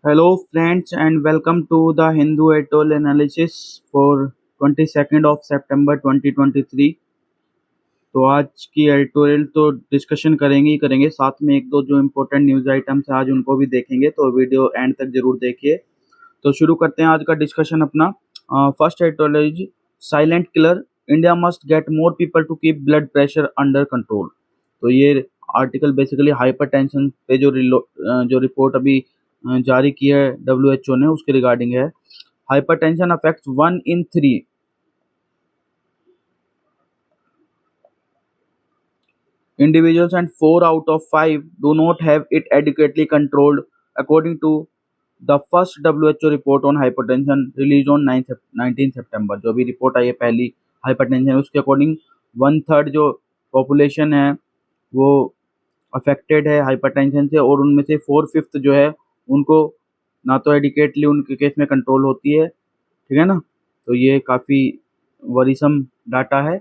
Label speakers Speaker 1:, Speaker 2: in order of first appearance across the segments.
Speaker 1: Hello, friends, and welcome to the Hindu editorial analysis for 22nd of September 2023। तो आज की editorial तो discussion करेंगे ही करेंगे, साथ में एक दो जो इम्पोर्टेंट न्यूज़ आइटम्स हैं आज उनको भी देखेंगे, तो वीडियो एंड तक जरूर देखिए। तो शुरू करते हैं आज का डिस्कशन अपना। First editorial is silent killer, India must get more people to keep blood pressure under control. तो ये आर्टिकल बेसिकली हाइपरटेंशन पे जो रिपोर्ट अभी जारी की है WHO ने उसके रिगार्डिंग है। Hypertension affects 1 in 3 individuals and 4 out of 5 do not have it adequately controlled, according to the first WHO report on hypertension released on 19 September। जो भी रिपोर्ट आई है पहली हाइपरटेंशन उसके अकॉर्डिंग 1/3 जो पॉपुलेशन है वो अफेक्टेड है हाइपरटेंशन से, और उनमें से 4/5 जो है उनको ना तो एडिकेटली उनके केस में कंट्रोल होती है, ठीक है ना। तो ये काफ़ी वरीसम डाटा है।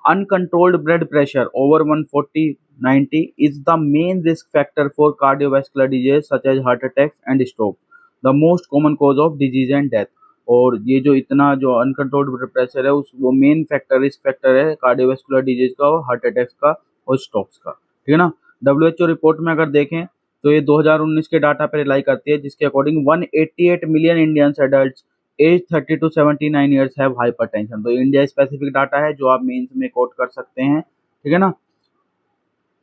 Speaker 1: Uncontrolled blood pressure over 140/90 is the main risk factor for cardiovascular disease such as heart attacks and stroke, the most common cause of disease and death। और ये जो इतना जो अनकंट्रोल्ड ब्लड प्रेशर है उस वो main factor risk factor है cardiovascular disease का और हार्ट अटैक्स का और स्ट्रोक्स का, ठीक है ना। WHO रिपोर्ट में अगर देखें तो ये 2019 के डाटा पर रिलाई करती है, जिसके according 188 million Indians adult age 30 to 79 years have hypertension. तो इंडिया स्पेसिफिक डाटा है जो आप मेंस में कोट कर सकते हैं, ठीक है ना।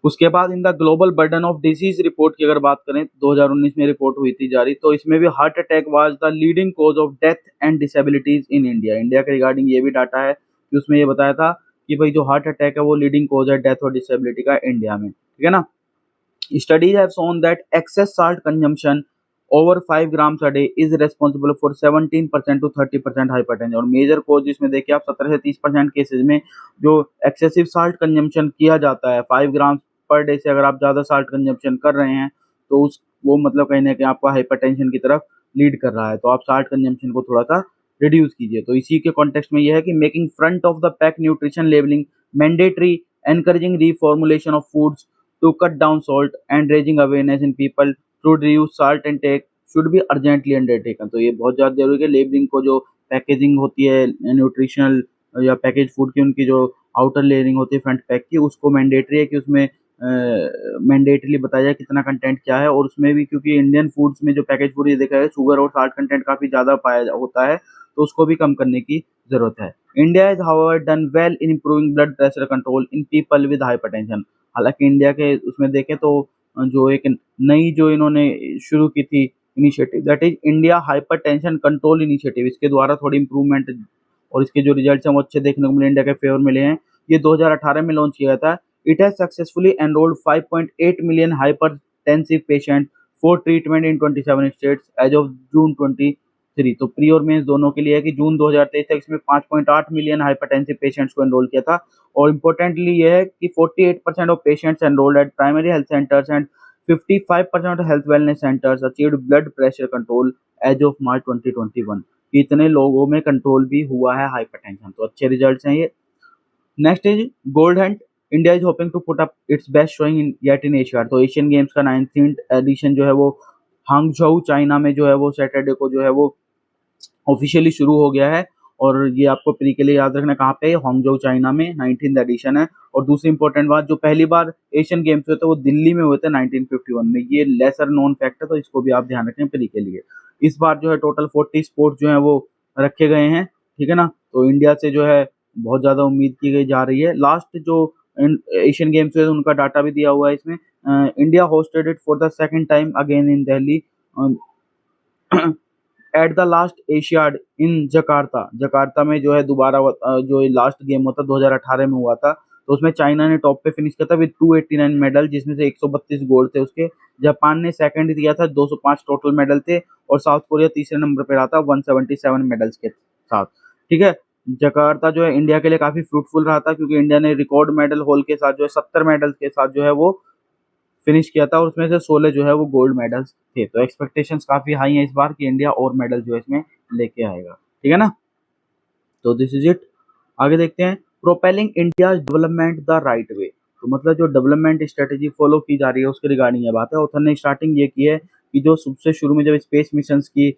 Speaker 1: उसके बाद in the global burden of disease report की अगर बात करें 2019 में रिपोर्ट हुई थी जारी, तो इसमें भी heart attack was the leading cause of death and disabilities in India. India के रिगार्डिंग ये भी डाटा है कि उसमें ये बताया था कि भाई जो हार्ट अटैक है वो लीडिंग कॉज है डेथ और डिसेबिलिटी का इंडिया में, ठीक है ना। Studies have shown that excess salt consumption over 5 grams a day is responsible for 17% to 30% hypertension। और मेजर कोज जिसमें देखिए आप 17 से 30% केसेस में जो एक्सेसिव साल्ट कंजम्पशन किया जाता है 5 ग्राम पर डे से, अगर आप ज़्यादा साल्ट कंजम्पशन कर रहे हैं तो उस वो मतलब कहीं ना कहीं आपको हाइपरटेंशन की तरफ लीड कर रहा है। तो आप साल्ट कंजम्पशन को थोड़ा सा रिड्यूस कीजिए। तो इसी के कॉन्टेक्स्ट में यह है कि making front of the pack nutrition labelling mandatory, encouraging रिफॉर्मुलेशन of foods to cut down salt and raising awareness in people to reduce salt intake should be urgently undertaken। तो ये बहुत ज़्यादा जरूरी है। लेबलिंग को जो पैकेजिंग होती है न्यूट्रिशनल या पैकेज फूड की, उनकी जो आउटर लेयरिंग होती है फ्रंट पैक की, उसको मैंडेटरी है कि उसमें मैंडेटरीली बताया जाए कितना कंटेंट क्या है। और उसमें भी क्योंकि इंडियन फूड्स में जो पैकेज फूड ये देखा है शुगर और साल्ट कंटेंट काफ़ी ज़्यादा पाया होता है, तो उसको भी कम करने की ज़रूरत है। India is however done well in improving blood pressure control in people with hypertension. हालांकि इंडिया के उसमें देखें तो जो एक नई जो इन्होंने शुरू की थी initiative, that is India hypertension control initiative, इसके द्वारा थोड़ी इंप्रूवमेंट और इसके जो रिजल्ट्स हैं वो अच्छे देखने को मिले, इंडिया के फेवर मिले हैं। ये 2018 में लॉन्च किया था। It has successfully enrolled 5.8 million hypertensive patient for treatment in 27 states as of June 23। तो प्री और मेंस दोनों के लिए है कि जून 2023 तक इसमें 5.8 मिलियन हाइपरटेंसिव पेशेंट्स को एनरोल किया था। और इम्पोर्टेंटली ये है कि 48% of patients enrolled at primary health centres and 55% of health wellness centres achieved blood pressure control as of March 2021। इतने लोगों में कंट्रोल भी हुआ है हाइपरटेंशन, तो अच्छे रिजल्ट्स हैं ये। Next is gold hunt, India is hoping to put up its best showing in yet in Asia. तो एशियन गेम्स का 19th एडिशन जो है वो हांगझोउ चाइना में जो है वो सैटरडे को जो है वो ऑफिशियली शुरू हो गया है। और ये आपको प्री के लिए याद रखना कहाँ पे है, हांगझोउ चाइना में 19th एडिशन है। और दूसरी इंपॉर्टेंट बात, जो पहली बार एशियन गेम्स हुए थे वो दिल्ली में हुए थे 1951 में। ये लेसर नोन फैक्ट है, तो इसको भी आप ध्यान रखें प्री के लिए। इस बार जो है टोटल 40 स्पोर्ट्स जो है वो रखे गए हैं, ठीक है ना। तो इंडिया से जो है बहुत ज़्यादा उम्मीद की गई जा रही है। लास्ट जो एशियन गेम्स हुए उनका डाटा भी दिया हुआ है इसमें। India hosted it for the second time again in Delhi at the last Asiad in Jakarta. Jakarta में जो है दोबारा जो लास्ट गेम होता 2018 में हुआ था, तो उसमें चाइना ने टॉप पे फिनिश किया था विद 289 मेडल, जिसमें से 132 गोल्ड थे उसके। जापान ने सेकंड दिया था, 205 टोटल मेडल थे। और साउथ कोरिया तीसरे नंबर पे रहा था 177 मेडल्स के साथ, ठीक है। जकार्ता जो है इंडिया के लिए काफी फ्रूटफुल रहा था, क्योंकि इंडिया ने रिकॉर्ड मेडल होल के साथ जो है 70 मेडल्स के साथ जो है वो फिनिश किया था, और उसमें से 16 जो है वो गोल्ड मेडल्स थे। तो एक्सपेक्टेशंस काफी हाई हैं इस बार कि इंडिया और मेडल जो है इसमें लेके आएगा, ठीक है ना। तो दिस इज इट। आगे देखते हैं, propelling India development the right way. तो मतलब जो डेवलपमेंट स्ट्रेटेजी फॉलो की जा रही है उसके रिगार्डिंग ये बात है। ऑथर ने स्टार्टिंग ये की है कि जो सबसे शुरू में जब स्पेस मिशंस की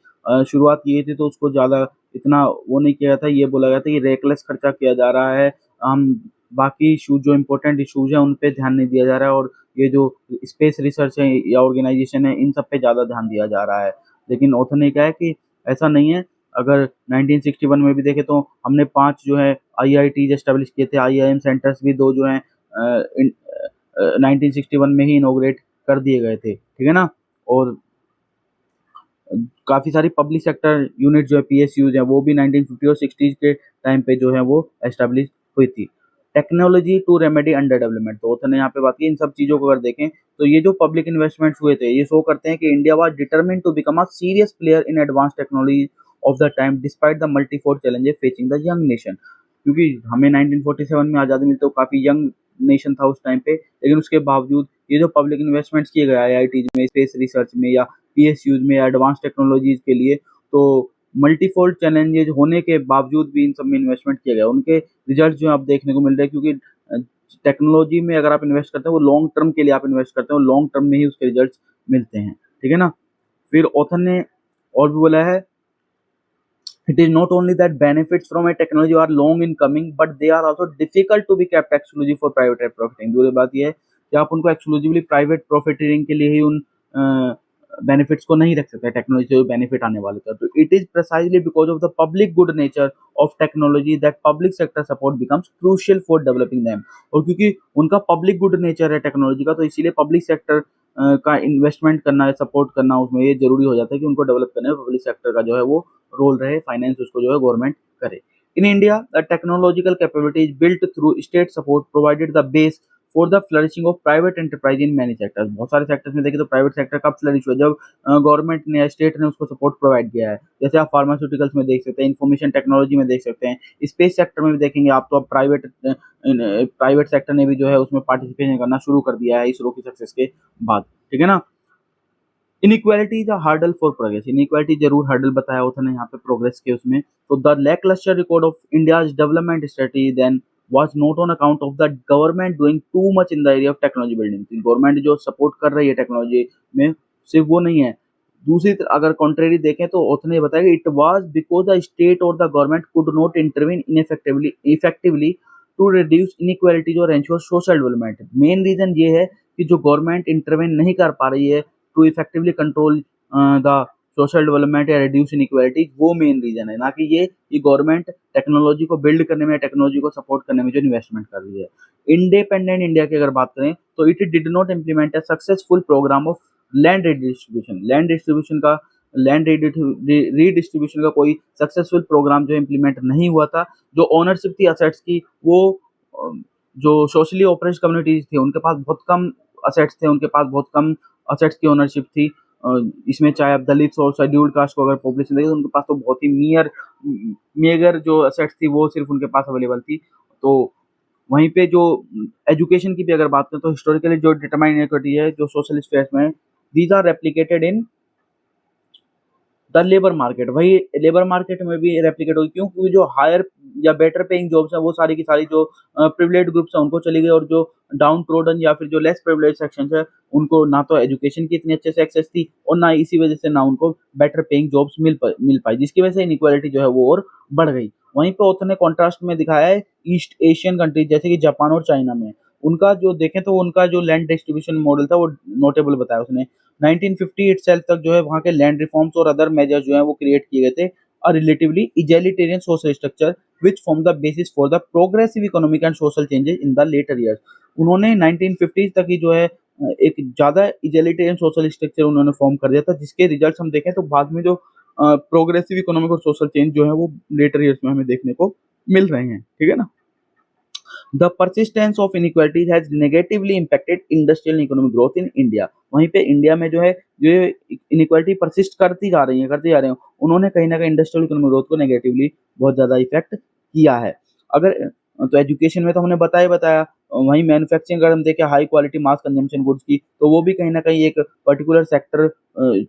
Speaker 1: शुरुआत की गई थी तो उसको ज़्यादा इतना वो नहीं किया था, ये बोला गया था कि रेकलेस खर्चा किया जा रहा है। हम बाकी इश्यूज़ जो इम्पोर्टेंट इश्यूज़ हैं उन पे ध्यान नहीं दिया जा रहा है और ये जो स्पेस रिसर्च है या ऑर्गेनाइज़ेशन है इन सब पे ज़्यादा ध्यान दिया जा रहा है। लेकिन ऑथर ने कहा है कि ऐसा नहीं है। अगर 1961 में भी देखें तो हमने 5 जो है आईआईटीज़ एस्टेब्लिश किए थे, आईआईएम सेंटर्स भी 2 जो हैं 1961 में ही इनॉग्रेट कर दिए गए थे, ठीक है ना? और काफ़ी सारी पब्लिक सेक्टर यूनिट जो है पीएसयूज़ हैं वो भी 1950 और 60s के टाइम पे जो है वो एस्टेब्लिश हुई थी। Technology to remedy under development, तो ऑथर ने यहाँ पे बात की इन सब चीज़ों को अगर देखें तो ये जो पब्लिक इन्वेस्टमेंट्स हुए थे ये शो करते हैं कि India was determined to become a serious player in advance technology of the time despite the multifold challenges facing the young nation. क्योंकि हमें 1947 में आज़ादी मिली तो काफ़ी यंग नेशन था उस टाइम पे, लेकिन उसके बावजूद ये जो पब्लिक इन्वेस्टमेंट्स किए गए आईआईटीज़ में, स्पेस रिसर्च में या पीएसयूज़ में एडवांस टेक्नोलॉजीज़ के लिए, तो मल्टीफोल्ड चैलेंजेस होने के बावजूद भी इन सब में इन्वेस्टमेंट किया गया। उनके रिजल्ट जो है अब देखने को मिल रहे हैं क्योंकि टेक्नोलॉजी में अगर आप इन्वेस्ट करते हैं वो लॉन्ग टर्म के लिए आप इन्वेस्ट करते हैं और लॉन्ग टर्म में ही उसके रिजल्ट्स मिलते हैं, ठीक है ना? फिर ऑथर ने और भी बोला है, it is not only that benefits from a technology are long in coming, but they are also difficult to be kept exclusive for private profiting। दूसरी बात ये है कि आप उनको एक्सक्लूसिवली प्राइवेट प्रॉफिटिंग के लिए ही उन बेनिफिट्स को नहीं रख सकते, टेक्नोलॉजी से जो बेनिफिट आने वाले थे। तो it is precisely because of the public good nature of technology that public sector support becomes crucial for developing them. और क्योंकि उनका पब्लिक गुड नेचर है टेक्नोलॉजी का, तो इसीलिए पब्लिक सेक्टर का इन्वेस्टमेंट करना है, सपोर्ट करना उसमें ये जरूरी हो जाता है कि उनको डेवलप करने में पब्लिक सेक्टर का जो है वो रोल रहे, फाइनेंस उसको जो है गवर्नमेंट करे। In India the technological capability is built through state support provided the base for the flourishing of private enterprise in many sectors. बहुत सारे सेक्टर्स में देखें तो प्राइवेट सेक्टर कब फ्लरिश हुआ, जब गवर्नमेंट ने या स्टेट ने उसको सपोर्ट प्रोवाइड किया है। जैसे आप फार्मास्यूटिकल्स में देख सकते हैं, इन्फॉर्मेशन टेक्नोलॉजी में देख सकते हैं, स्पेस सेक्टर में भी देखेंगे आप तो अब प्राइवेट सेक्टर ने भी जो है उसमें पार्टिसिपेशन करना शुरू कर दिया है इसरो की सक्सेस के बाद, ठीक है ना? Inequality is a hurdle for progress, inequality जरूर हर्डल बताया होता ने यहाँ पे प्रोग्रेस के उसमें। तो the lacklustre record of India's development strategy then was not on account of the government doing too much in the area of technology building। Government जो सपोर्ट कर रही है टेक्नोलॉजी में सिर्फ वो नहीं है, दूसरी अगर कॉन्ट्रेरी देखें तो उसने ये बताया कि it was because the state और the government could not intervene effectively to reduce inequalities और ensure social development. Main reason ये है कि जो गवर्नमेंट इंटरवेन नहीं कर पा रही है to effectively control the social development या रिड्यूस इनइक्वालिटी, वो मेन रीजन है, ना कि ये कि गवर्नमेंट टेक्नोलॉजी को बिल्ड करने में, टेक्नोलॉजी को सपोर्ट करने में जो इन्वेस्टमेंट कर रही है। इंडिपेंडेंट इंडिया की अगर बात करें तो it did not implement a successful programme of land redistribution का कोई सक्सेसफुल प्रोग्राम जो इम्प्लीमेंट नहीं हुआ था। जो ओनरशिप थी असेट्स की वो जो सोशली ऑपरेंस कम्युनिटीज थी उनके पास बहुत कम असेट्स थे, उनके पास बहुत कम असेट्स की ओनरशिप थी। इसमें चाहे आप दलित और शेड्यूल्ड कास्ट को अगर पॉपुलेशन देखें तो उनके पास तो बहुत ही मेगर जो असेट्स थी वो सिर्फ उनके पास अवेलेबल थी। तो वहीं पे जो एजुकेशन की भी अगर बात करें तो हिस्टोरिकली जो डिटरमाइन इनइक्वालिटी है जो सोशल स्पेस में, these are replicated in the labour market. वही लेबर मार्केट में भी रेप्लिकेट होगी, क्यों? क्योंकि जो हायर या बेटर पेइंग जॉब्स है वो सारी की सारी जो प्रिविलेज्ड ग्रुप्स है उनको चली गई, और जो डाउन ट्रोडन या फिर जो लेस प्रिविलेज सेक्शंस है उनको ना तो एजुकेशन की इतनी अच्छे से एक्सेस थी और ना इसी वजह से ना उनको बेटर पेइंग जॉब्स मिल पाई, जिसकी वजह से इनइक्वालिटी जो है वो और बढ़ गई। वहीं पे ऑथर ने कॉन्ट्रास्ट में दिखाया है ईस्ट एशियन कंट्रीज जैसे कि जापान और चाइना में, उनका जो देखें तो उनका जो लैंड डिस्ट्रीब्यूशन मॉडल था वो नोटेबल बताया उसने। 1950 इटसेल्फ तक जो है वहाँ के लैंड रिफॉर्म्स और अदर मेजर्स जो है वो क्रिएट किए गए थे, a relatively egalitarian social structure which form the basis for the progressive economic and social changes in the later years. उन्होंने 1950 तक ही जो है एक ज़्यादा इगैलिटेरियन सोशल स्ट्रक्चर उन्होंने फॉर्म कर दिया था, जिसके रिजल्ट्स हम देखें तो बाद में जो प्रोग्रेसिव इकोनॉमिक और सोशल चेंज जो है वो लेटर ईयर्स में हमें देखने को मिल रहे हैं, ठीक है ना? The persistence of inequality has negatively impacted industrial and economic growth in India। वहीं पे इंडिया में जो है जो इनइक्वालिटी परसिस्ट करती जा रहे हैं, उन्होंने कहीं ना कहीं इंडस्ट्रियल इकोनॉमिक ग्रोथ को नेगेटिवली बहुत ज़्यादा इफेक्ट किया है। अगर तो एजुकेशन में तो हमने बताया, वहीं मैन्युफैक्चरिंग अगर हम देखें हाई क्वालिटी मास कंजम्पशन गुड्स की, तो वो भी कहीं ना कहीं एक पर्टिकुलर सेक्टर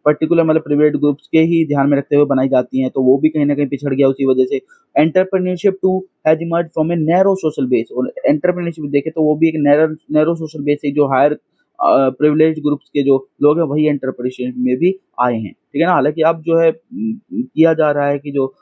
Speaker 1: पर्टिकुलर मतलब प्रिविलेज्ड ग्रुप्स के ही ध्यान में रखते हुए बनाई जाती हैं, तो वो भी कहीं ना कहीं पिछड़ गया उसी वजह से। Entrepreneurship too has emerge from a narrow social base, और एंटरप्रेन्योरशिप देखें तो वो भी एक नैरो सोशल बेस है, जो हायर प्रिविलेज्ड ग्रुप्स के जो लोग हैं वही एंटरप्रेन्योरशिप में भी आए हैं, ठीक है ना। हालांकि अब जो है किया जा रहा है कि जो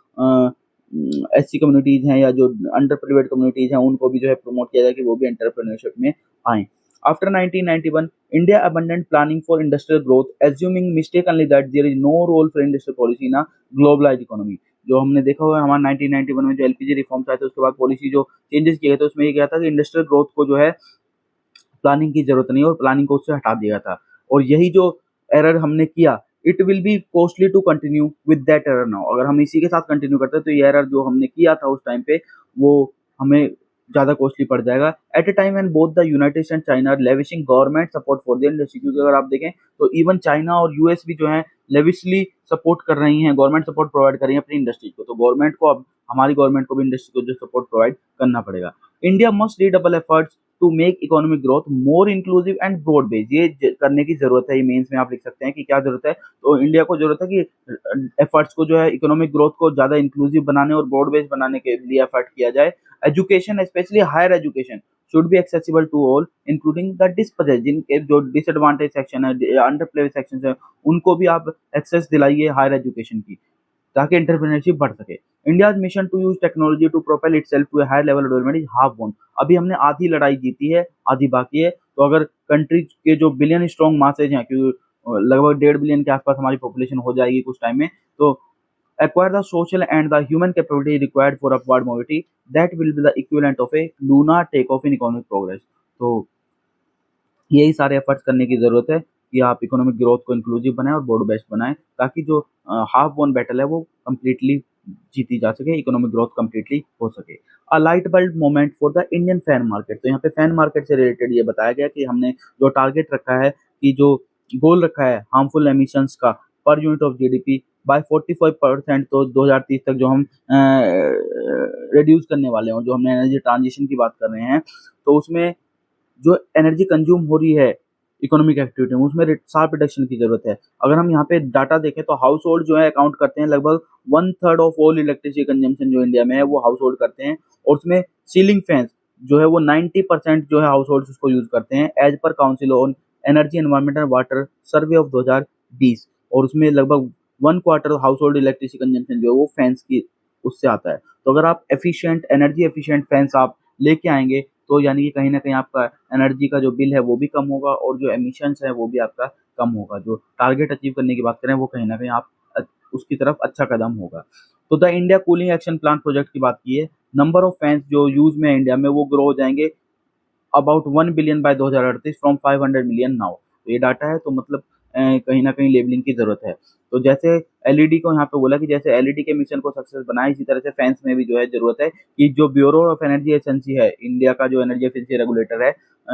Speaker 1: एससी कम्युनिटीज हैं या जो अंडर प्रिविलेज्ड कम्युनिटीज हैं उनको भी जो है प्रमोट किया जाए कि वो भी एंटरप्रेन्योरशिप में आए। After 1991, India abandoned planning for industrial growth, assuming mistakenly that there is no role for industrial policy in a globalized economy. जो हमने देखा हुआ है हमारा 1991 में जो एलपीजी रिफॉर्म्स आए थे उसके बाद पॉलिसी जो चेंजेस किए गए थे उसमें ये क्या था कि इंडस्ट्रियल ग्रोथ को जो है प्लानिंग की जरूरत नहीं है और प्लानिंग को उससे हटा दिया था। और यही जो एरर हमने किया, it will be costly to continue with that error now. अगर हम इसी के साथ कंटिन्यू करते हैं तो ये एरर जो हमने किया था उस टाइम पे वो हमें ज्यादा कॉस्टली पड़ जाएगा। At a time and both the United State China are lavishing government support for the industry, क्योंकि अगर आप देखें तो इवन चाइना और यूएस भी जो है लेविशली सपोर्ट कर रही हैं, गवर्नमेंट सपोर्ट प्रोवाइड कर रही है अपनी इंडस्ट्री को। तो गवर्नमेंट को अब हमारी गवर्नमेंट को भी इंडस्ट्री को जो सपोर्ट प्रोवाइड करना पड़ेगा। India must redouble efforts to make economic growth more inclusive and broad based, ये करने की जरूरत है। ये मेंस में आप लिख सकते हैं कि क्या जरूरत है। तो इंडिया को जरूरत है कि एफर्ट्स को जो है इकोनॉमिक ग्रोथ को ज्यादा इंक्लूसिव बनाने और ब्रॉड बेस्ड बनाने के लिए एफर्ट किया जाए। Education especially higher education should be accessible to all including the dispossessed, जिनके जो डिसएडवांटेज सेक्शन है, अंडर प्रिविलेज्ड सेक्शन है, उनको भी आप एक्सेस दिलाइए हायर एजुकेशन की ताकि एंटरप्रेन्योरशिप बढ़ सके। India's mission to use technology to propel itself to a higher level development is half one. अभी हमने आधी लड़ाई जीती है, आधी बाकी है। तो अगर कंट्री के जो बिलियन स्ट्रॉन्ग मासेज हैं, क्योंकि लगभग 1.5 बिलियन के आसपास हमारी पॉपुलेशन हो जाएगी कुछ टाइम में, तो acquire the social and the human capability required for upward mobility that will be the equivalent of a lunar takeoff in economic progress। तो यही सारे एफर्ट्स करने की जरूरत है कि आप इकोनॉमिक ग्रोथ को इंक्लूसिव बनाएं और ब्रॉड बेस्ड बनाएं ताकि जो हाफ वन बैटल है वो कम्प्लीटली जीती जा सके, इकोनॉमिक ग्रोथ कम्प्लीटली हो सके। A light bulb moment for the Indian fan market. तो यहाँ पे फैन मार्केट से रिलेटेड ये बताया गया कि हमने जो टारगेट रखा है कि जो गोल रखा है हार्मफुल एमिशंस का पर यूनिट ऑफ जीडीपी बाय 45%, तो 2030 तक जो हम रिड्यूस करने वाले हैं, जो हमने एनर्जी ट्रांजिशन की बात कर रहे हैं, तो उसमें जो एनर्जी कंज्यूम हो रही है इकोनॉमिक एक्टिविटी में उसमें शार्प रिडक्शन की जरूरत है। अगर हम यहाँ पे डाटा देखें तो हाउस होल्ड जो है अकाउंट करते हैं लगभग 1/3 ऑफ ऑल इलेक्ट्रिसिटी कंजम्पशन जो इंडिया में है वो हाउस होल्ड करते हैं। और उसमें सीलिंग फैंस जो है वो 90% जो है हाउस होल्ड उसको यूज करते हैं एज पर council on energy environment and water survey of 2020। और उसमें लगभग 1/4 हाउस होल्ड इलेक्ट्रिसिटी कंजम्पशन जो है वो फैंस की उससे आता है। तो अगर आप एफिशिएंट एनर्जी एफिशिएंट फैंस आप लेके आएंगे तो यानी कि कहीं ना कहीं आपका एनर्जी का जो बिल है वो भी कम होगा और जो एमिशंस है वो भी आपका कम होगा। जो टारगेट अचीव करने की बात करें वो कहीं ना कहीं आप उसकी तरफ अच्छा कदम होगा। तो the India cooling action plan project की बात की है, नंबर ऑफ फैंस जो यूज में इंडिया में वो ग्रो हो जाएंगे about 1 billion bye 2038 from 500 million now. तो ये डाटा है, तो मतलब कहीं ना कहीं लेबलिंग की जरूरत है। तो जैसे एलईडी को यहाँ पे बोला कि जैसे एलईडी के मिशन को सक्सेस बनाए, इसी तरह से फैंस में भी जो है जरूरत है कि जो ब्यूरो ऑफ एनर्जी एफिशिएंसी है, इंडिया का जो एनर्जी एफिशिएंसी रेगुलेटर है,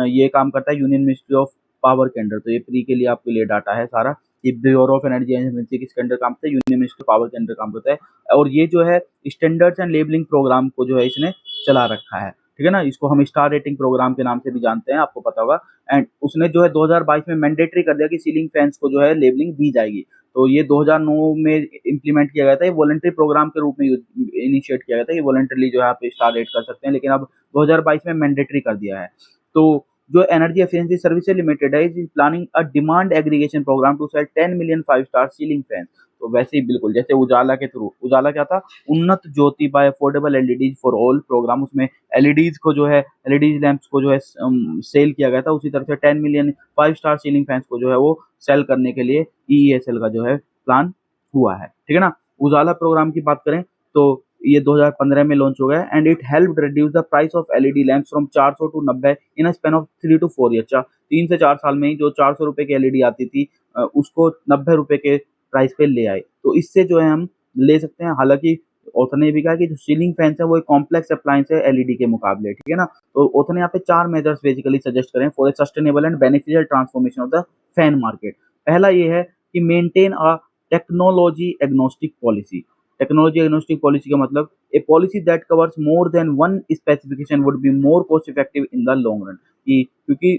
Speaker 1: ये काम करता है यूनियन मिनिस्ट्री ऑफ पावर के अंडर। तो ये प्री के लिए आपके लिए डाटा है सारा कि ब्यूरो ऑफ एनर्जी एफिशिएंसी किसके अंडर काम करता है, यूनियन मिनिस्ट्री ऑफ पावर के अंडर काम करता है। और ये जो है स्टैंडर्ड्स एंड लेबलिंग प्रोग्राम को जो है इसने चला रखा है, ठीक है ना। इसको हम स्टार रेटिंग प्रोग्राम के नाम से भी जानते हैं, आपको पता होगा। एंड उसने जो है 2022 में मैंडेटरी कर दिया कि सीलिंग फैंस को जो है लेबलिंग दी जाएगी। तो ये 2009 में इम्प्लीमेंट किया गया था, ये वॉलंटरी प्रोग्राम के रूप में इनिशिएट किया गया था। ये वॉलंटरली जो है आप स्टार रेट कर सकते हैं, लेकिन अब 2022 में मैंडेटरी कर दिया है। तो जो एनर्जी एफिशिएंसी सर्विसेज लिमिटेड है is planning a demand aggregation programme to sell 10 million five star ceiling fans. तो वैसे ही बिल्कुल जैसे उजाला के थ्रू, उजाला क्या था, Unnat Jyoti by affordable LEDs for all programme, उसमें एलईडीज को जो है एलईडी लैंप्स को जो है सेल किया गया था। उसी तरह से 10 मिलियन 5-स्टार सीलिंग फैंस को जो है वो सेल करने के लिए ईईएसएल का जो है प्लान हुआ है, ठीक है ना। उजाला प्रोग्राम की बात करें तो ये 2015 में लॉन्च हो गया and it help reduce the price of LED lamps from 400 to 90 in a span of 3 to 4 year. 3 से 4 साल में ही जो 400 रुपए की एलईडी आती थी उसको 90 रुपए के प्राइस पे ले आए। तो इससे जो है हम ले सकते हैं। हालांकि ऑथर ने भी कहा कि जो सीलिंग फैंस है वो एक कॉम्प्लेक्स अप्लायंस है एलईडी के मुकाबले, ठीक है ना। तो ऑथर ने यहाँ पे 4 मेजर्स बेसिकली सजेस्ट करें for a sustainable and beneficial transformation of the fan market. पहला ये है कि maintain a technology agnostic policy. Technology agnostic policy का मतलब ए policy that covers more than one specification would be more cost effective in the long run. क्योंकि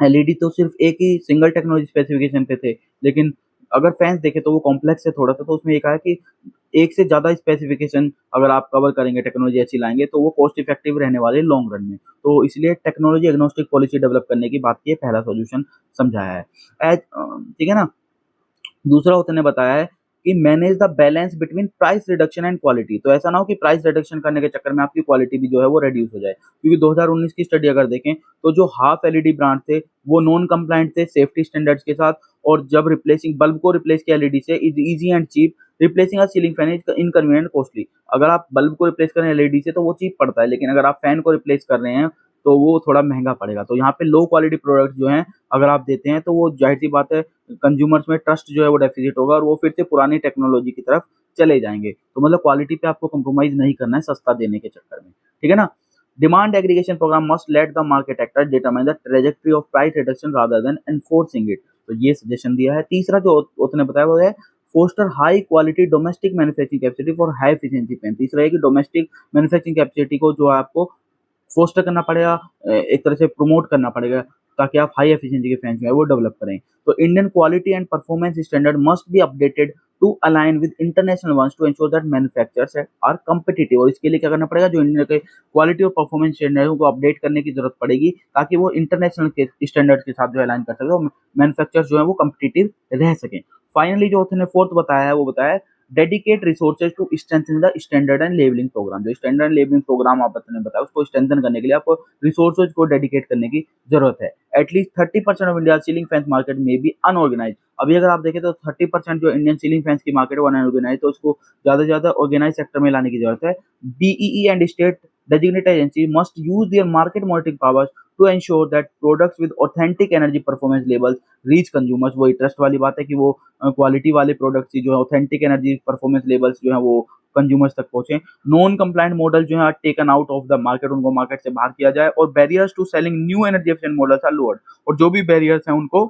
Speaker 1: LED तो सिर्फ एक ही सिंगल टेक्नोलॉजी स्पेसिफिकेशन पे थे, लेकिन अगर फैंस देखें तो वो कॉम्प्लेक्स है थोड़ा सा, तो उसमें ये कहा है कि एक से ज़्यादा स्पेसिफिकेशन अगर आप कवर करेंगे, टेक्नोलॉजी ऐसी लाएंगे तो वो कॉस्ट इफेक्टिव रहने वाले लॉन्ग रन में। तो इसलिए टेक्नोलॉजी एग्नोस्टिक पॉलिसी डेवलप करने की बात की है, पहला सॉल्यूशन समझाया है। ठीक है ना। दूसरा उसने बताया है कि manage the balance between price reduction and quality. तो ऐसा ना हो कि प्राइस रिडक्शन करने के चक्कर में आपकी क्वालिटी भी जो है वो रिड्यूस हो जाए, क्योंकि 2019 की स्टडी अगर देखें तो जो हाफ एलईडी ब्रांड थे वो नॉन कंप्लाइंट थे सेफ्टी स्टैंडर्ड्स के साथ, और जब रिप्लेसिंग बल्ब को रिप्लेस किया एलईडी से is easy and cheap, replacing a ceiling fan is inconvenient costly. अगर आप बल्ब को रिप्लेस कर रहे हैं एलईडी से तो वो चीप पड़ता है, लेकिन अगर आप फैन को रिप्लेस कर रहे हैं तो वो थोड़ा महंगा पड़ेगा। तो यहाँ पे लो क्वालिटी प्रोडक्ट जो हैं अगर आप देते हैं तो वो जाहिर सी बात है कंज्यूमर्स में ट्रस्ट जो है वो डेफिसिट होगा और वो फिर से पुरानी टेक्नोलॉजी की तरफ चले जाएंगे। तो मतलब क्वालिटी पे आपको कंप्रोमाइज नहीं करना है सस्ता देने के चक्कर में, ठीक है ना। Demand aggregation programme must let the market actor determine the trajectory of price reduction rather than enforcing it. तो ये सजेशन दिया है। तीसरा जो उसने बताया वो है foster high quality domestic manufacturing capacity for high efficiency fan. तीसरा है कि डोमेस्टिक मैन्युफैक्चरिंग कैपेसिटी को जो है आपको फोस्टर करना पड़ेगा, एक तरह से प्रमोट करना पड़ेगा, ताकि आप हाई एफिशिएंसी के फैंस जो है वो डेवलप करें। तो Indian quality and performance standard must be updated to align with international ones to ensure that manufacturers are competitive. और इसके लिए क्या करना पड़ेगा, जो इंडियन के क्वालिटी और परफॉर्मेंस स्टैंडर्ड को अपडेट करने की जरूरत पड़ेगी, ताकि वो इंटरनेशनल के स्टैंडर्ड के साथ जो अलाइन कर सके और मैन्युफैक्चरर्स जो है वो कम्पिटिटिव रह सकें। फाइनली जो उसने फोर्थ बताया है वो बताया है dedicate resources to strengthen the standard and labelling programme. जो स्टैंडर्ड एंड लेवलिंग प्रोग्राम आपने बताया उसको स्ट्रेंथन करने के लिए आपको रिसोर्सेज को डेडिकेट करने की जरूरत है। At least 30% of India ceiling fans market में भी अनऑर्गेनाइज। अभी अगर आप देखें तो 30% जो इंडियन सीलिंग फैंस की मार्केट है वो अनऑर्गेनाइज, तो उसको ज्यादा से ज्यादा ऑर्गेनाइज सेक्टर में लाने की जरूरत है। BEE and state designated agency must use their market monitoring powers to ensure that products with authentic energy performance labels reach consumers। वही ट्रस्ट वाली बात है कि वो क्वालिटी वाले प्रोडक्ट्स जो है ऑथेंटिक एनर्जी परफॉर्मेंस लेबल्स जो है वो कंज्यूमर्स तक पहुंचे। नॉन कंप्लाइंट मॉडल जो है taken out of the market, उनको मार्केट से बाहर किया जाए, और barriers to selling new energy efficient models are lowered. और जो भी बैरियर्स हैं उनको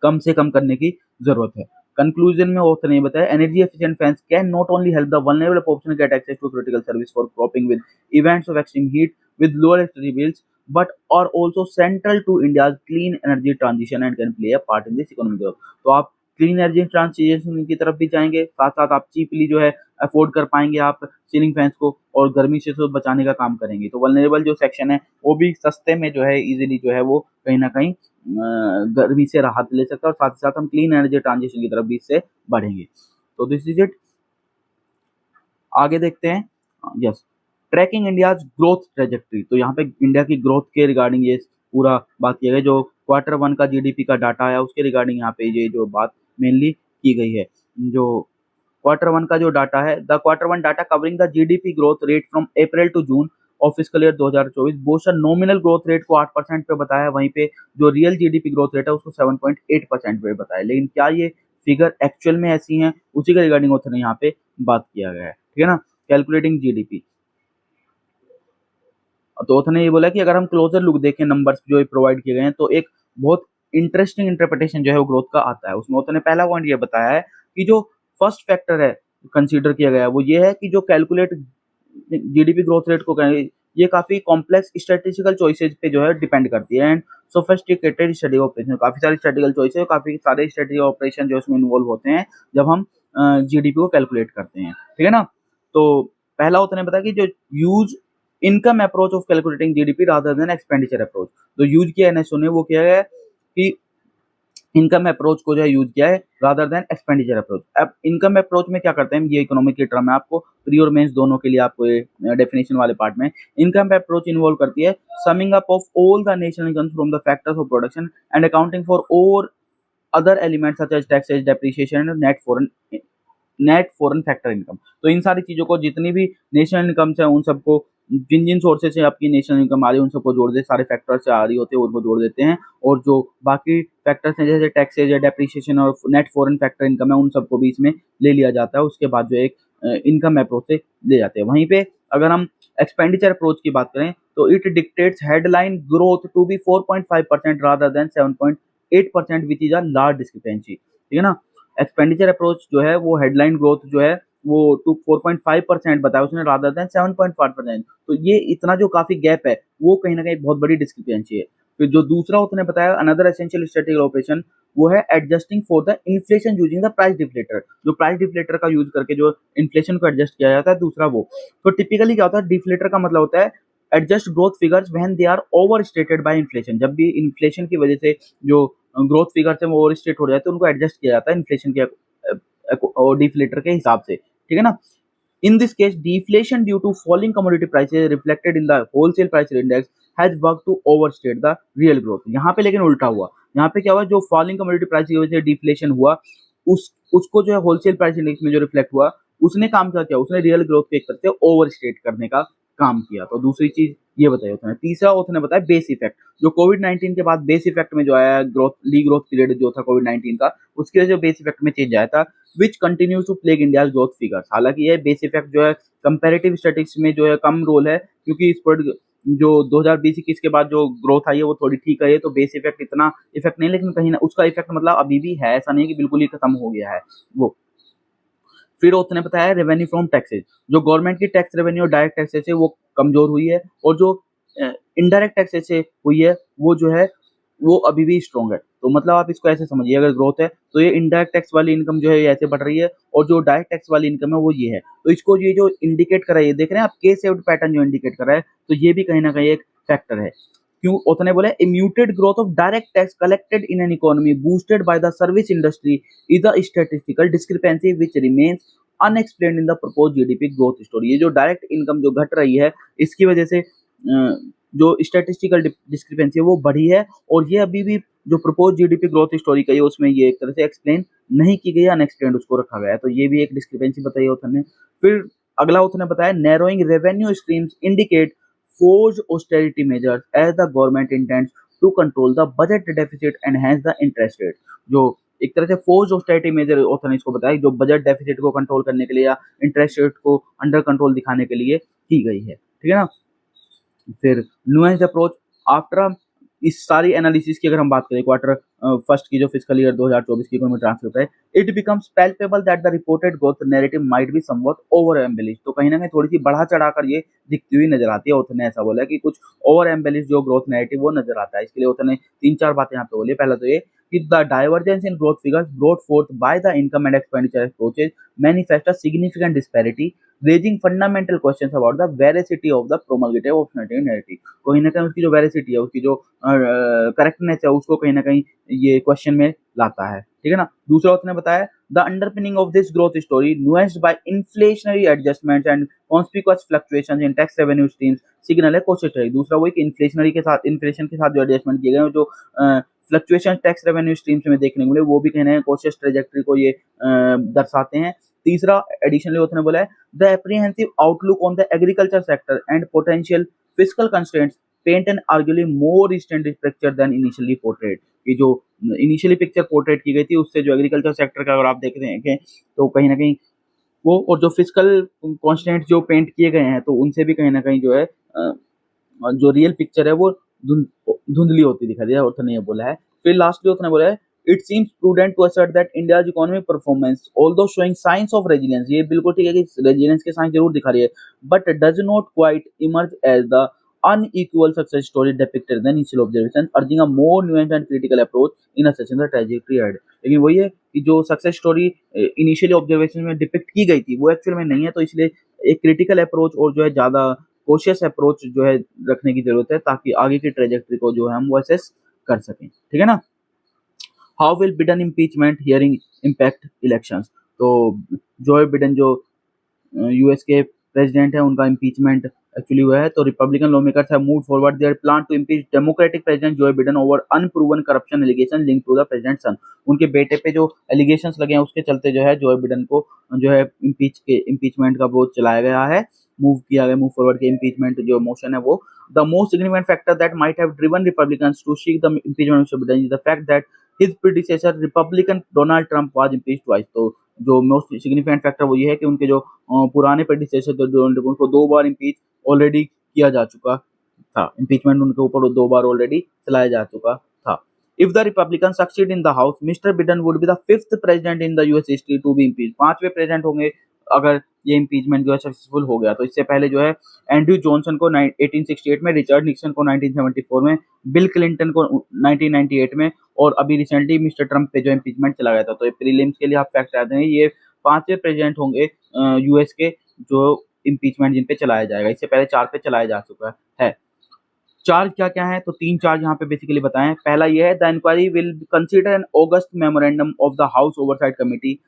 Speaker 1: कम से कम करने की जरूरत है। कंक्लूजन में ऑथर ने बताया energy efficient fans can not only help the vulnerable population get access to critical service for coping with events of extreme heat with lower electricity bills, but are also central to India's clean energy transition and can play a part in this economic growth। तो आप clean energy transition की तरफ भी जाएंगे, साथ साथ आप cheaply जो है अफोर्ड कर पाएंगे आप सीलिंग फैंस को, और गर्मी से तो बचाने का काम करेंगे। तो वल्नरेबल जो सेक्शन है वो भी सस्ते में जो है इजीली जो है वो कहीं ना कहीं गर्मी से राहत ले सकता है, और साथ ही साथ हम क्लीन एनर्जी ट्रांजिशन की तरफ भी इससे बढ़ेंगे। तो दिस इज इट। आगे देखते हैं। Yes, tracking India growth trajectory. तो यहाँ पे इंडिया की ग्रोथ के रिगार्डिंग ये पूरा बात किया गया। जो Q1 का जीडीपी का डाटा है उसके रिगार्डिंग यहाँ पे ये जो बात मेनली की गई है। जो Q1 का जो डाटा है, the Q1 data covering the GDP growth rate from April to June of fiscal year 2024 बोशन नॉमिनल ग्रोथ रेट को 8% पे बताया, वहीं पे जो रियल जीडीपी ग्रोथ रेट है उसको 7.8% पे बताया। लेकिन क्या ये फिगर एक्चुअल में ऐसी हैं, उसी के रिगार्डिंग ऑथर ने यहाँ पे बात किया गया है, ठीक है ना। कैलकुलेटिंग जीडीपी, तो ऑथर ने ये बोला कि अगर हम क्लोजर लुक देखें नंबर्स जो प्रोवाइड किए गए हैं तो एक बहुत इंटरेस्टिंग इंटरप्रिटेशन जो है वो ग्रोथ का आता है। उसमें ऑथर ने पहला पॉइंट ये बताया है कि जो फर्स्ट फैक्टर है कंसीडर किया गया है वो ये है कि जो कैलकुलेट जीडीपी ग्रोथ रेट को करें, ये काफी कॉम्प्लेक्स स्टैटिस्टिकल चॉइसेस पे जो है डिपेंड करती है, एंड सोफिस्टिकेटेड स्टडी ऑपरेशन। काफी सारे स्टैटिकल चॉइस है, काफी सारे स्टडी ऑपरेशन जो इसमें इन्वॉल्व होते हैं जब हम जीडीपी को कैलकुलेट करते हैं, ठीक है ना। तो पहला होता है बताया कि जो use income approach of calculating GDP rather than expenditure approach. तो यूज किया एनएसओ ने वो किया है कि इनकम अप्रोच को जो है यूज किया है रादर देन एक्सपेंडिचर अप्रोच। अब इनकम अप्रोच में क्या करते हैं, ये इकोनॉमिक की टर्म है, आपको प्री और मेंस दोनों के लिए आपको ये डेफिनेशन वाले पार्ट में इनकम अप्रोच इन्वॉल्व करती है summing up of all the national income from the factors of production and accounting for और other elements such as taxes, depreciation and net foreign factor income. तो इन सारी चीजों को, जितनी भी नेशनल इनकम्स है उन सबको, जिन जिन सोर्सेज से आपकी नेशनल इनकम आ रही है उन सबको जोड़ दे, सारे फैक्टर से आ रही होते हैं उनको जोड़ देते हैं, और जो बाकी फैक्टर्स हैं जैसे टैक्सेज या डेप्रिसिएशन और नेट फॉरेन फैक्टर इनकम है उन सबको भी इसमें ले लिया जाता है। उसके बाद जो एक इनकम अप्रोच से ले जाते हैं। वहीं पे अगर हम एक्सपेंडिचर अप्रोच की बात करें तो it dictates headline growth to be 4.5% rather than 7.8% which is a large discrepancy, ठीक है ना। एक्सपेंडिचर अप्रोच जो है वो हेडलाइन ग्रोथ जो है वो 4.5% बताया उसने रादर देन 7.5%। तो ये इतना जो काफी गैप है वो कहीं ना कहीं बहुत बड़ी डिस्क्रिपेंसी है। फिर जो दूसरा उसने बताया अनदर एसेंशियल स्ट्रेटेजिक ऑपरेशन, वो है adjusting for the inflation using the price deflator, जो प्राइस डिफ्लेटर का यूज करके जो इन्फ्लेशन को एडजस्ट किया जाता है, दूसरा वो। तो टिपिकली क्या होता है, डिफ्लेटर का मतलब होता है adjust growth figures when they are over stated by inflation, जब भी इन्फ्लेशन की वजह से जो ग्रोथ फिगर्स है वो ओवर स्टेट हो जाते हैं, उनको एडजस्ट किया जाता है इन्फ्लेशन के डिफ्लेटर के हिसाब से, ठीक है ना। In this case, deflation due to falling commodity prices reflected in the wholesale price index has worked to overstate the real growth. यहाँ पे लेकिन उल्टा हुआ, यहाँ पे क्या हुआ, जो falling commodity price की वजह से डिफ्लेशन हुआ, उसको जो है होलसेल प्राइस इंडेक्स में जो रिफ्लेक्ट हुआ, उसने काम क्या किया, उसने रियल ग्रोथ के एक तरह से ओवरस्टेट करने का काम किया। तो दूसरी चीज ये बताई उसने। तीसरा उसने बताया बेस इफेक्ट, जो कोविड-19 के बाद बेस इफेक्ट में जो आया ग्रोथ ली ग्रोथ पीरियड जो था कोविड-19 का, उसके वजह से बेस इफेक्ट में चेंज आया था, which continues to plague India's growth figures. हालांकि ये बेस इफेक्ट जो है कंपैरेटिव स्टैटिस्टिक्स में जो है कम रोल है, क्योंकि इस पर जो 2020-21 के बाद जो ग्रोथ आई है वो थोड़ी ठीक आई है, तो बेस इफेक्ट इतना इफेक्ट नहीं, लेकिन कहीं ना उसका इफेक्ट मतलब अभी भी है, ऐसा नहीं है कि बिल्कुल ही खत्म हो गया है वो। फिर उसने बताया रेवेन्यू फ्रॉम टैक्सेस, जो गवर्नमेंट की टैक्स रेवेन्यू डायरेक्ट टैक्सेस है वो कमजोर हुई है, और जो इनडायरेक्ट टैक्सेस से हुई है वो जो है वो अभी भी स्ट्रॉन्ग है। तो मतलब आप इसको ऐसे समझिए, अगर ग्रोथ है तो ये इनडायरेक्ट टैक्स वाली इनकम जो है ये ऐसे बढ़ रही है, और जो डायरेक्ट टैक्स वाली इनकम है वो ये है। तो इसको ये जो इंडिकेट कर रहा है, ये देख रहे हैं आप के सेव्ड पैटर्न जो इंडिकेट कर रहा है, तो ये भी कहीं ना कहीं एक फैक्टर है। क्यों उतने बोले, a muted growth of direct tax collected in an economy boosted by the service industry is a statistical discrepancy which remains unexplained in the proposed GDP growth story. ये जो डायरेक्ट इनकम जो घट रही है, इसकी वजह से जो स्टैटिस्टिकल डिस्क्रिपेंसी है वो बढ़ी है, और ये अभी भी जो प्रपोज जीडीपी ग्रोथ स्टोरी का है उसमें ये एक तरह से एक्सप्लेन नहीं की गई, अनएक्सप्लेन्ड उसको रखा गया है। तो ये भी एक डिस्क्रिपेंसी बताई उन्होंने। फिर अगला उन्होंने बताया narrowing revenue streams indicate forced austerity measures as the government intends to control the budget deficit and hence the interest rate. जो एक तरह से फोर्स्ड ऑस्टेरिटी मेजर उन्होंने इसको बताया, जो बजट डेफिसिट को कंट्रोल करने के लिए या इंटरेस्ट रेट को अंडर कंट्रोल दिखाने के लिए की गई है, ठीक है ना। फिर नुएंस्ड अप्रोच आफ्टर इस सारी एनालिसिस की अगर हम बात करें क्वार्टर फर्स्ट की जो फिस्कल ईयर 2024 की इकोनॉमिक ट्रांसक्रिप्ट है, it becomes palpable that the reported growth narrative might be somewhat over embellish. तो कहीं ना कहीं थोड़ी सी बढ़ा चढ़ाकर ये दिखती हुई नजर आती है। उसने ऐसा बोला कि कुछ ओवर एम्बेलिश जो ग्रोथ नैरेटिव वो नजर आता है। इसके लिए उसने 3-4 बातें यहाँ पे बोली। पहला तो ये कि the divergence in growth figures brought forth by the income and expenditure approaches manifest a significant disparity raising fundamental questions about the veracity of the promulgative of narrative. कहीं ना कहीं उसकी जो वेरिसिटी है, उसकी जो करेक्टनेस है, उसको कहीं ना कहीं ये क्वेश्चन में लाता है, ठीक है ना। दूसरा उसने बताया the underpinning of this growth story nuanced by inflationary adjustments and conspicuous fluctuations in tax revenue streams signal है कॉशियस ट्रेजेक्टरी। दूसरा वही कि इन्फ्लेशनरी के साथ, इन्फ्लेशन के साथ जो एडजस्टमेंट किए गए, जो फ्लक्चुएशन टैक्स रेवेन्यू स्ट्रीम्स में देखने को मिले, वो भी कहना है कॉशियस ट्रेजेक्टरी को ये दर्शाते हैं। तीसरा एडिशनली उसने बोला है the apprehensive outlook on the agriculture sector and potential fiscal constraints paint and arguably more standard picture than initially portrayed. ये जो इनिशियली पिक्चर पोर्ट्रेट की गई थी, उससे जो एग्रीकल्चर सेक्टर का अगर आप देख रहे हैं तो कहीं ना कहीं वो, और जो फिस्कल कॉन्स्टेंट जो पेंट किए गए हैं, तो उनसे भी कहीं ना कहीं जो है जो रियल पिक्चर है वो धुंधली होती दिखाई दी है, उसने ये बोला है। फिर लास्टली उसने बोला है it seems prudent to assert that India's economic performance although showing signs of resilience, ये बिल्कुल ठीक है कि रेजिलियंस के साइंस जरूर दिखा रही है, but does not quite emerge as the unequal success story depicted than initial observation, urging a more nuanced and critical approach in assessing the trajectory ahead। लेकिन वही है कि जो सक्सेस स्टोरी इनिशियली ऑब्जर्वेशन में डिपिक्ट की गई थी वो एक्चुअल में नहीं है, तो इसलिए एक क्रिटिकल अप्रोच और जो है ज्यादा कोशियस अप्रोच जो है रखने की जरूरत है, ताकि आगे की ट्रेजेक्टरी को जो है हम वो असेस कर सकें, ठीक है ना। How will Biden impeachment hearing impact elections. तो जो बिडेन जो यूएस के प्रेसिडेंट है, उनका इम्पीचमेंट एक्चुअली हुआ है। तो Republican lawmakers have moved forward their plan to impeach Democratic President Joe Biden over unproven corruption allegation link to the President son. उनके बेटे पे जो एलिगेशंस लगे हैं उसके चलते जो है जो बिडेन को जो है इम्पीचमेंट का वो चलाया गया है, मूव फॉरवर्ड के इम्पीचमेंट जो मोशन है वो। The most significant factor that might have driven Republicans to seek the impeachment of Biden is the fact that his predecessor Republican Donald Trump was impeached twice. तो जो most significant factor वो ये है कि उनके जो पुराने प्रेडिसेसर डोनाल्ड ट्रंप, उनको 2 बार इम्पीच ऑलरेडी किया जा चुका था, इम्पीचमेंट उनके ऊपर 2 बार ऑलरेडी चलाया जा चुका था। If the Republican succeed in the House Mister Biden would be the 5th president in the US history to be impeached. 5वें प्रेसिडेंट होंगे अगर ये इम्पीचमेंट जो है सक्सेसफुल हो गया तो। इससे पहले जो है एंड्रयू जॉनसन को 1868 में, रिचर्ड निक्सन को 1974 में, बिल क्लिंटन को 1998 में, और अभी रिसेंटली मिस्टर ट्रंप पे जो इम्पीचमेंट चला गया था। तो ये प्रीलिम्स के लिए आप फैक्ट याद रखें, ये 5वें प्रेसिडेंट होंगे यूएस के जो इम्पीचमेंट जिन पे चलाया जाएगा। इससे पहले 4 पे चलाया जा चुका है। चार्ज क्या क्या है, तो 3 चार्ज यहाँ पे बेसिकली बताएं। पहला ये है, the inquiry will consider an August memorandum of the House Oversight Committee,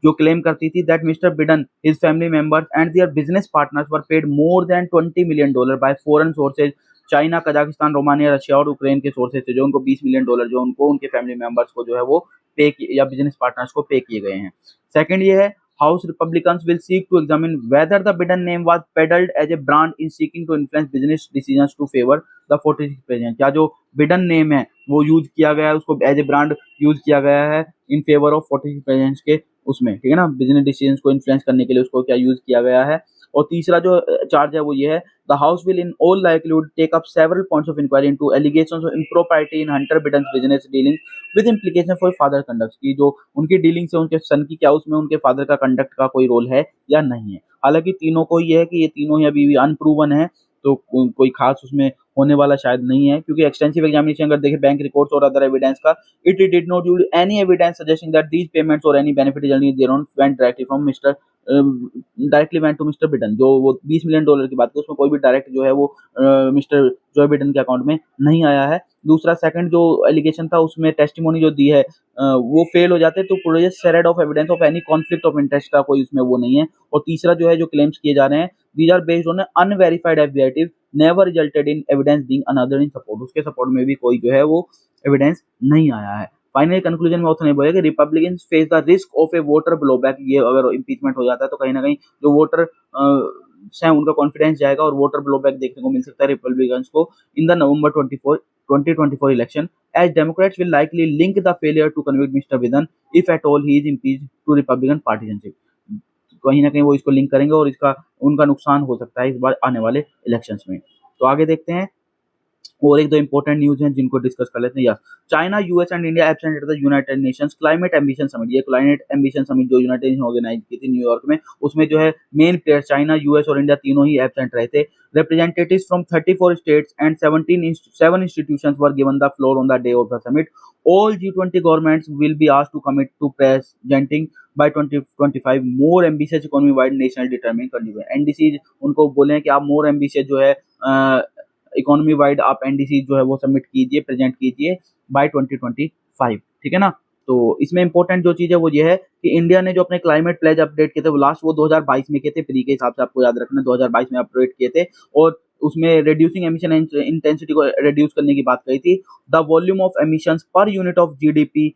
Speaker 1: जो क्लेम करती थी that mister Biden, his family members and their business partners were paid more than $20 million by foreign sources, China, Kazakhstan, Romania, Russia और Ukraine के sources थे, जो उनको $20 million जो उनको उनके फैमिली मेंबर्स को जो है वो पे या बिजनेस पार्टनर्स को पे किए गए हैं। सेकंड ये है, House Republicans will seek to examine whether the Biden name was peddled as a brand in seeking to influence business decisions to favor the 46th president। क्या जो बिडन नेम है वो यूज किया गया है, उसको एज ए ब्रांड यूज किया गया है इन फेवर ऑफ 46 प्रेसिडेंट्स के उसमें, ठीक है ना, बिजनेस डिसीजंस को इन्फ्लुएंस करने के लिए उसको क्या यूज किया गया है। और तीसरा जो चार्ज है वो ये है, the House will in all likelihood take up several points of inquiry into allegations of impropriety in Hunter Biden's business dealings with implication for father conduct, की जो उनकी डीलिंग्स है उनके सन की, क्या उसमें उनके फादर का कंडक्ट का कोई रोल है या नहीं है। हालांकि तीनों को ये है कि ये तीनों ही अभी भी अनप्रूवन है, तो कोई खास उसमें होने वाला शायद नहीं है, क्योंकि एक्सटेंसिव एग्जामिनेशन अगर देखें बैंक रिकॉर्ड्स और अदर एविडेंस का, it did not use any evidence suggesting that these payments or any benefit generally there on went directly from Mister directly went to Mister Biden. जो वो $20 million की बात की उसमें कोई भी डायरेक्ट जो है वो मिस्टर जो बिडन के अकाउंट में नहीं आया है। दूसरा सेकंड जो एलिगेशन था उसमें टेस्टिमोनी जो दी है वो फेल हो जाते, तो पूरे shred of evidence of any conflict of interest का कोई उसमें वो नहीं है। और तीसरा जो है जो क्लेम्स किए जा रहे हैं, these are based on unverified evidence never resulted in evidence being another in support, उसके सपोर्ट में भी कोई जो है वो एविडेंस नहीं आया है। फाइनल कंक्लूजन में ऑथर ने बोला कि Republicans face the risk of a voter blowback, ये अगर इम्पीचमेंट हो जाता है तो कहीं ना कहीं जो वोटर है उनका कॉन्फिडेंस जाएगा और वोटर ब्लोबैक देखने को मिल सकता है रिपब्लिकन्स को in the November 2024 election, as Democrats will likely link the failure to convict Mr. Biden, if at all he is impeached, to Republican partisanship। कहीं ना कहीं वो इसको लिंक करेंगे और इसका उनका नुकसान हो सकता है इस बार आने वाले इलेक्शंस में। तो आगे देखते हैं, और एक दो इंपॉर्टेंट न्यूज हैं जिनको डिस्कस कर लेते हैं। Yes, China, US and India absent at the United Nations climate ambition summit. ये क्लाइमेट एम्बिशन समिट जो यूनाइटेड नेशन ऑर्गेनाइज की थी न्यूयॉर्क में, उसमें जो है मेन प्लेयर्स चाइना, यूएस और इंडिया तीनों ही एब्सेंट रहे थे। Representatives from 34 states and 7 institutions were given the floor on the day of the summit. All G20 governments will be asked to commit to presenting by 2025 more ambitious economy-wide national determined contribution। NDCs उनको बोले हैं कि आप more ambitious जो है economy wide आप NDC जो है वो सबमिट कीजिए, प्रेजेंट कीजिए बाय 2025, ठीक है ना। तो इसमें इंपॉर्टेंट जो चीज है वो ये है कि इंडिया ने जो अपने क्लाइमेट प्लेज अपडेट किए थे वो लास्ट वो 2022 में किए थे, प्री के हिसाब से आपको याद रखना 2022 में अपडेट किए थे, और उसमें रिड्यूसिंग एमिशन इंटेंसिटी को रिड्यूस करने की बात कही थी। द वॉल्यूम ऑफ एमिशंस पर unit of GDP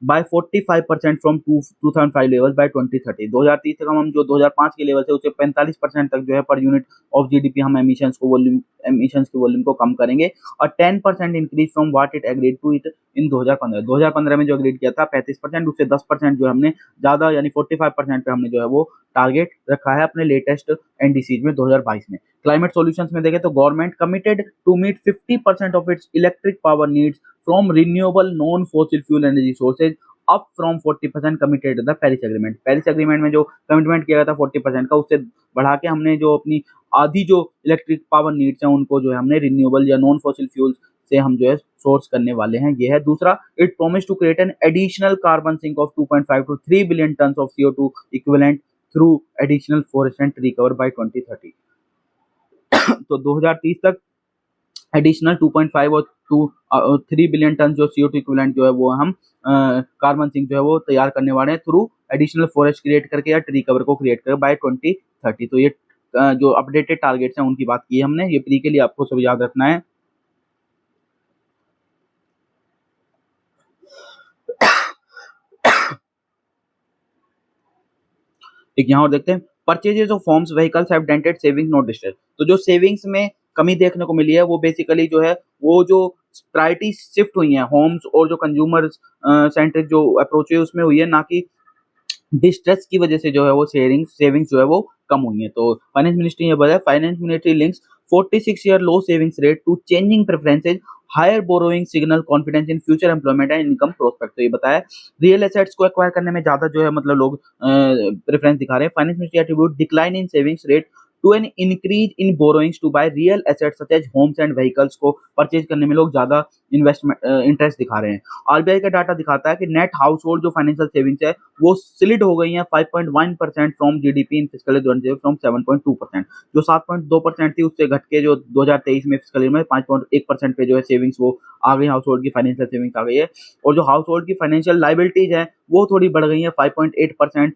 Speaker 1: by 45% from 2005 level by 2030। 2030 तक हम जो 2005 के लेवल से उससे 45% तक जो है पर यूनिट ऑफ जीडीपी हम एमिशंस के वॉल्यूम को कम करेंगे, और 10% increase from what it agreed to it in 2015 में जो एग्रीड किया था 35%, उससे 10% जो हमने ज्यादा यानी 45% पे हमने जो है वो टारगेट रखा है अपने लेटेस्ट एनडीसी में 2022 में। क्लाइमेट सॉल्यूशंस में देखें तो government committed to meet 50% of its electric power needs from renewable non fossil fuel energy sources up from 40% committed the Paris agreement. Paris agreement में जो कमिटमेंट किया गया था 40% का, उससे बढ़ा के हमने जो अपनी आधी जो इलेक्ट्रिक पावर नीड्स हैं उनको जो है हमने रिन्यूएबल या नॉन फॉसिल फ्यूल से हम जो है सोर्स करने वाले हैं, ये है। दूसरा, it promise to create an additional carbon sink of 2.5 to 3 billion tonnes of CO2 equivalent through additional forest and tree cover by 2030। तो 2030 तक एडिशनल 2.5 और 3 बिलियन टन जो CO2 इक्विवेलेंट जो है वो हम कार्बन सिंक जो है वो तैयार करने वाले हैं थ्रू एडिशनल फॉरेस्ट क्रिएट करके या ट्री कवर को क्रिएट करके बाय 2030। तो ये जो अपडेटेड टारगेट्स हैं उनकी बात की हमने, ये प्री के लिए आपको सब याद रखना है। एक यहाँ और देखते हैं, purchases of homes vehicles have dented savings not distress. तो जो सेविंग्स में कमी देखने को मिली है वो बेसिकली जो है वो जो प्रायोरिटी शिफ्ट हुई है होम्स और जो कंज्यूमर सेंट्रिक जो अप्रोच है उसमें हुई है, ना कि डिस्ट्रेस की वजह से जो है वो सेविंग्स जो है वो कम हुई है। तो फाइनेंस मिनिस्ट्री ये बताया, finance ministry links 46 year low savings rate to changing preferences higher borrowing signal confidence in future employment and income prospect. तो ये बताया रियल एसेट्स को एक्वायर करने में ज्यादा जो है मतलब लोग प्रेफरेंस दिखा रहे हैं। Finance ministry attribute decline in savings rate to an increase in borrowings to buy real assets such as homes and vehicles. को परचेज करने में लोग ज्यादा इन्वेस्टमेंट इंटरेस्ट दिखा रहे हैं। आरबीआई का डाटा दिखाता है कि नेट हाउस होल्ड जो फाइनेंशियल सेविंग्स है वो स्लिड हो गई है 5.1% from GDP in fiscal from 7.2%। जो 7.2% थी उससे घट के जो 2023 में फिस्कल में 5.1% पे जो है सेविंग्स वो आ गई, हाउस होल्ड की फाइनेंशियल सेविंग्स आ गई है। और जो हाउस होल्ड की फाइनेंशियल लाइबिलिटीज है वो थोड़ी बढ़ गई है 5.8%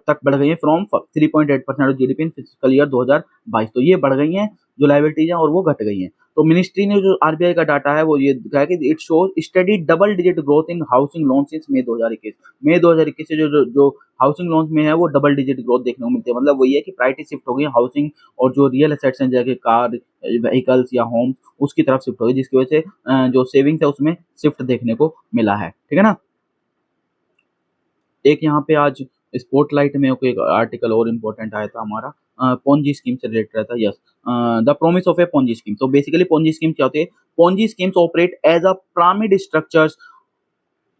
Speaker 1: तक बढ़ गई है from 3.8% of GDP in physical year 2022। तो ये बढ़ गई हैं जो लाइबिलिटीज हैं और वो घट गई हैं। तो मिनिस्ट्री ने जो आरबीआई का डाटा है वो ये दिखाया कि it shows study double digit growth in housing loan since May 2021। मई 2021 से जो हाउसिंग लोन्स में है वो डबल डिजिट ग्रोथ देखने को मिलती है। मतलब वही है कि प्रायोरिटी शिफ्ट हो गई हाउसिंग और जो रियल एसेट्स हैं जैसे कार, व्हीकल्स या होम, उसकी तरफ शिफ्ट हो गई, जिसकी वजह से जो सेविंग्स है उसमें शिफ्ट देखने को मिला है। ठीक है ना। एक यहाँ पे आज स्पॉटलाइट में एक आर्टिकल और इम्पोर्टेंट आया था हमारा, पोंजी स्कीम से रिलेटेड रहता है। Yes, the promise of a Ponzi scheme. तो बेसिकली पोंजी स्कीम क्या होती है? Ponzi schemes operate as a pyramid structures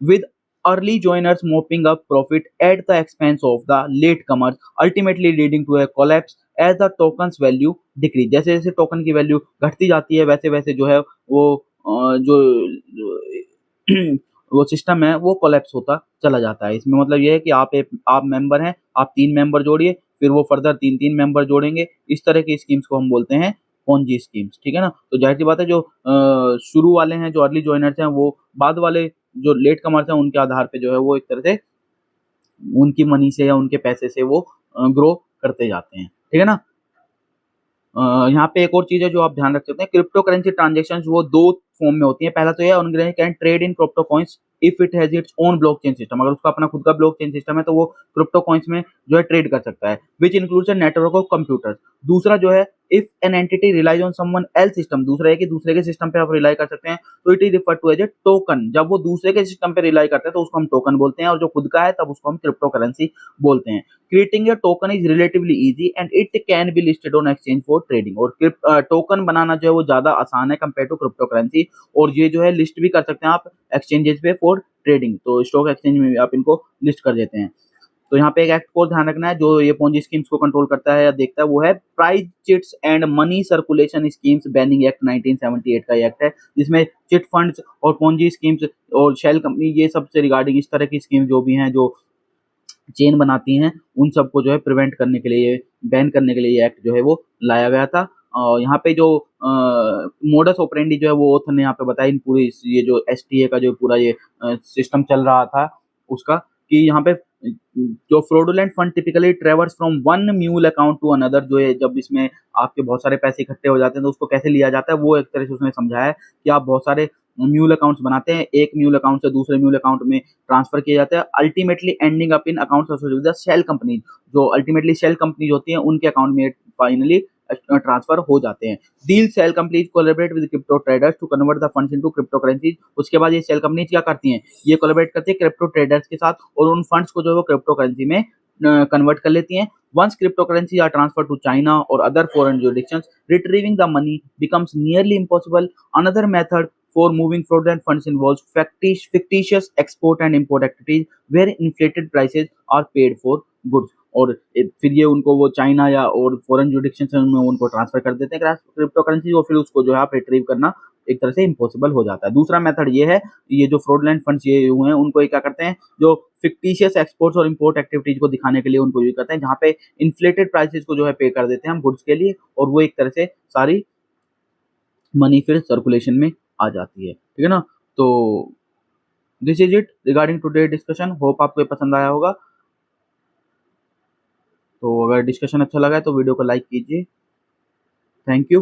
Speaker 1: with early joiners mopping up profit at the expense of the latecomers, ultimately leading to a collapse as the token's value decrease। जैसे जैसे token की value घटती जाती है वैसे वैसे जो है वो जो वो सिस्टम है वो कोलैप्स होता चला जाता है। इसमें मतलब ये है कि आप मेंबर हैं, आप 3 मेंबर जोड़िए, फिर वो फर्दर 3-3 मेंबर जोड़ेंगे। इस तरह की स्कीम्स को हम बोलते हैं पोंजी स्कीम्स। ठीक है ना। तो जाहिर सी बात है जो शुरू वाले हैं, जो अर्ली जॉइनर्स हैं, वो बाद वाले जो लेट कमर्स हैं उनके आधार पे जो है वो एक तरह से उनकी मनी से या उनके पैसे से वो ग्रो करते जाते हैं। ठीक है ना। यहाँ पे एक और चीज है जो आप ध्यान रख सकते हैं, क्रिप्टो करेंसी ट्रांजेक्शन वो दो फॉर्म में होती है। पहला तो यह can trade in crypto coins if it has its own blockchain system. अगर उसका अपना खुद का ब्लॉकचेन सिस्टम है तो वो क्रिप्टो कॉइन्स में जो है ट्रेड कर सकता है, which includes a network of computers. दूसरा जो है if an entity relies on someone else system, दूसरा है कि दूसरे के सिस्टम पे आप रिलाई कर सकते हैं, तो it is refer to as a token. जब वो दूसरे के सिस्टम पे रिलाई करते हैं तो उसको हम टोकन बोलते हैं, और जो खुद का है तब उसको हम क्रिप्टो करेंसी बोलते हैं। Creating a token is relatively easy and it can be listed on exchange for trading। और टोकन बनाना जो है वो ज्यादा आसान है कंपेयर टू क्रिप्टो करेंसी, और ये जो है लिस्ट भी कर सकते हैं आप एक्सचेंजेस पे फॉर ट्रेडिंग। तो स्टॉक एक्सचेंज में भी आप इनको लिस्ट कर देते हैं। तो यहाँ पे एक एक्ट को ध्यान रखना है जो ये पोंजी स्कीम्स को कंट्रोल करता है या देखता है, वो है prize chits and money circulation schemes banning act 1978 का एक्ट है, जिसमें चिट फंड्स और पोंजी स्कीम्स और शेल कंपनी ये सबसे रिगार्डिंग इस तरह की स्कीम जो भी हैं जो चेन बनाती हैं उन सबको जो है प्रिवेंट करने के लिए, बैन करने के लिए ये एक्ट जो है वो लाया गया था। और यहाँ पे जो मोडस ऑपरेंडी जो है वो ओथ ने यहाँ पे बताया इन पूरी ये जो एसटीए का जो पूरा ये सिस्टम चल रहा था उसका, कि यहाँ पे जो fraudulent fund typically traverse from one mule account to another. जो है जब इसमें आपके बहुत सारे पैसे इकट्ठे हो जाते हैं तो उसको कैसे लिया जाता है वो एक तरह से उसने समझाया है कि आप बहुत सारे म्यूल अकाउंट्स बनाते हैं, एक म्यूल अकाउंट से दूसरे म्यूल अकाउंट में ट्रांसफर किए जाते हैं, ultimately ending up in accounts associated with the shell company. जो अल्टीमेटली शेल कंपनी होती है उनके अकाउंट में फाइनली ट्रांसफर हो जाते हैं। Deal shell companies collaborate with crypto traders to convert the funds into cryptocurrencies. उसके बाद ये सेल कंपनीज क्या करती हैं, ये कोलैबोरेट करती है क्रिप्टो ट्रेडर्स के साथ और उन फंड्स को जो है वो क्रिप्टो करेंसी में कन्वर्ट कर लेती हैं। Once cryptocurrency are transferred to China or other foreign jurisdictions, retrieving the money becomes nearly impossible. Another method for moving fraudulent funds involves fictitious export and import activities where inflated prices are paid for goods। और फिर ये उनको वो China या और foreign jurisdiction में उनको transfer कर देते हैं क्रिप्टो करेंसी, और फिर उसको जो है आप रिट्रीव करना एक तरह से इम्पॉसिबल हो जाता है। दूसरा मेथड ये है, ये जो फ्रॉडलेंट फंड्स ये हुए हैं उनको ये क्या करते हैं, जो फिक्टिशियस एक्सपोर्ट्स और इंपोर्ट एक्टिविटीज को दिखाने के लिए उनको यूज करते हैं, जहाँ पे इन्फ्लेटेड प्राइसेस को जो है पे कर देते हैं हम गुड्स के लिए, और वो एक तरह से सारी मनी फिर सर्कुलेशन में आ जाती है। ठीक है ना। तो this is it regarding today discussion. Hope आपको ये पसंद आया होगा। तो अगर डिस्कशन अच्छा लगा है तो वीडियो को लाइक कीजिए। Thank you.